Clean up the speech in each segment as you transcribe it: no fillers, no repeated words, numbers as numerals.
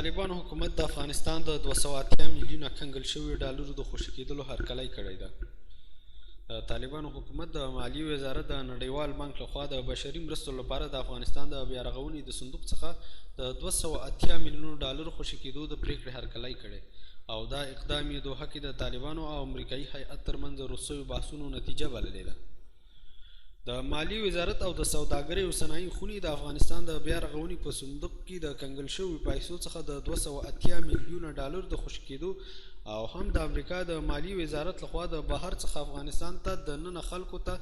طالبانو حکومت د افغانستان د 280 میلیونه کنګل شویو ډالرو د خوشي کېدلو هرکلی کړی ده. طالبانو حکومت د مالیې وزارت د نړیوال بانک لخوا د بشري مرستو لپاره د افغانستان د بیا رغونې د صندوق څخه د 280 میلیونو ډالرو خوشي کېدو د پریکړې هرکلی کړی او دا اقدام یې دوحه کې د طالبانو او امریکایي هیئت ترمنځ روسیو بحثونو نتیجه بللې ده. د مالیې وزارت او د سوداګرۍ او صنایع خونې د افغانستان د بیا رغونې په صندوق کې د کنګل شویو پیسو څخه د 280 میلیونه ډالر د خوشي کېدو او هم د امریکا د مالیې وزارت لخوا د بهر څخه افغانستان ته د ننه خلکو ته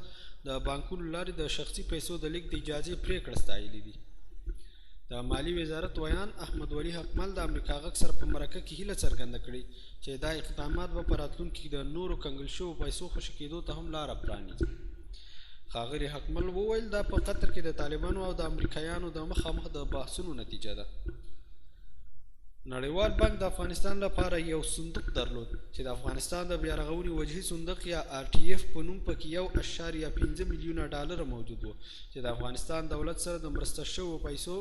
د بانکونو لارې د شخصي پیسو د لیږد د اجازې پریکړه ستایلې دي. د مالیې وزارت ویان احمد ولي حقمل د امریکا غږ سره په مرکه کې هیله څرګنده کړې چې دا اقدامات به په راتلونکي کې د نورو کنګل شویو پیسو خوشي کېدو ته هم لاره پرانیزي. ښاغلي حقمل وویل دا په قطر کې د طالبانو او د امریکایانو د مخامخ د بحثونو نتیجه ده. نړیوال بانک د افغانستان لپاره یو صندوق درلود چې د افغانستان د بیا رغونې وجهي صندوق یا RTF په نوم پکې 1.5 میلیونه ډالر موجود و چې د افغانستان دولت سره د مرسته شویو پیسو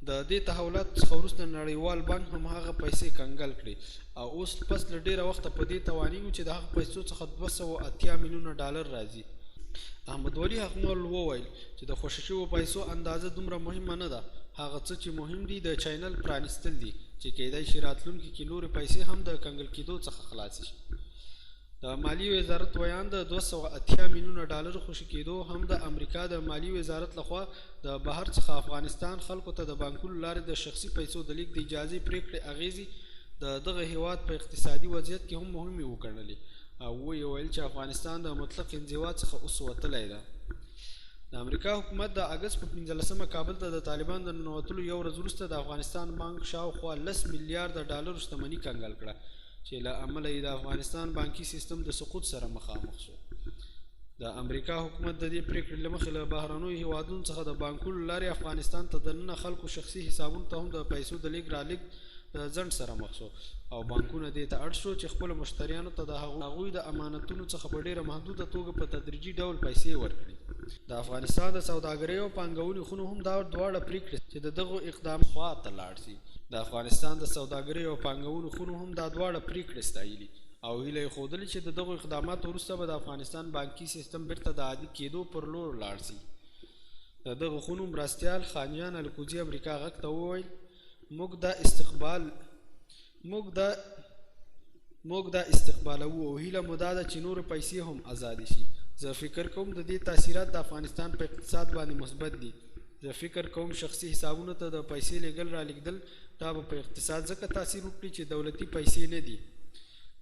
د دې تحولات څخه وروسته نړیوال بانک هم هغه پیسې کنګل کړي او اوس پس له ډېره وخته په دې توانیږو چې د هغه پیسو څخه 280 میلیونه ډالر راځي. احمد ولي حقمل وویل چې د خوشي شویو پیسو اندازه دومره مهمه نه ده، هغه څه چې مهم دي د چینل پرانیستل دي چې کېدای شي راتلونکي کې نورې پیسې هم د کنګل کېدو څخه خلاصې شي. د مالیې وزارت ویان د 280 میلیونه ډالر خوشي کېدو هم د امریکا د مالیې وزارت لخوا د بهر څخه افغانستان خلکو ته د بانکونو لارې د شخصي پیسو د لیږد د اجازې پریکړې اغیزې د دغه هیواد په اقتصادي وضعیت کې هم مهمې وګڼلې او ویې ویل چې افغانستان د مطلق انزوا څخه اوس وتلی ده. د امریکا حکومت د اګست په 15 کابل ته د طالبان د ننوتلو یو ورځ وروسته د افغانستان بانک شاوخوا 10 میلیارډ ډالر شتمني کنګل کړه چې له امله یې د افغانستان بانکي سیستم د سقوط سره مخامخ شو. د امریکا حکومت د دې پریکړې له مخې له بهرنیو هیوادونو څخه د بانکونو لارې افغانستان ته د ننه خلکو شخصي حسابونو ته هم د پیسو د لیږد رالېږد د ځنډ سره مخ شو او بانکونه دې ته اړ شو چې خپلو مشتریانو ته د هغوی د امانتونو څخه په ډېره محدوده توګه په تدریجي ډول پیسې ورکړي. د افغانستان د سوداګرۍ او پانګونې خونو هم دا دواړه پریکړې چې د دغو اقدام خوا ته لاړ شي. د افغانستان د سوداګرۍ او پانګونې خونو هم دا دواړه پریکړې ستایلي او هیله یې ښودلې چې د دغو اقداماتو وروسته به د افغانستان بانکي سیستم بیرته د عادي کېدو پر لور لاړ شي. د دغو خونو مرستیال خانجان الکوزي امریکا غږ ته وویل موږ دا استقبالوو او هیله مو دا ده چې نورې پیسې هم ازادې شي. زه فکر کوم د دې تاثیرات د افغانستان په اقتصاد باندې مثبت دي. زه فکر کوم شخصي حسابونو ته د پیسې لیږل رالېږدل دا به په اقتصاد ځکه تاثیر وکړي چې دولتي پیسې نه دي.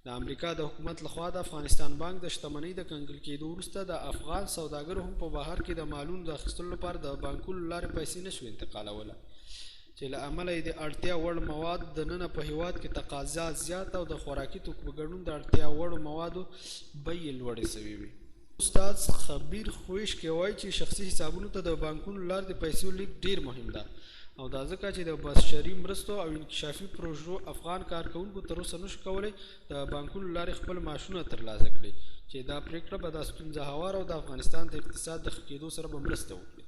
د امریکا د حکومت لخوا د افغانستان بانک د شتمنۍ د کنګل کېدو وروسته د افغان سوداګرو هم په بهر کې د مالونو د اخیستلو لپاره د بانکونو لارې پیسې نشو انتقالولی چې له امله یې د اړتیا وړ مواد د ننه په هیواد کې تقاضا زیات او د خوراکي توکو په ګډون د اړتیا وړو موادو بیې لوړې شوې وي. استاد خبیر خویشکی وایي چې شخصي حسابونو ته د بانکونو لارې د پیسو لیږد ډېر مهم ده او دا ځکه چې د بشري مرستو او انکشافي پروژو افغان کارکوونکو تر اوسه نشو کولی د بانکونو لارې خپل معاشونه ترلاسه کړي چې دا پریکړه به دا ستونزه هواره او د افغانستان د اقتصاد د ښه کېدو سره به مرسته وکړي.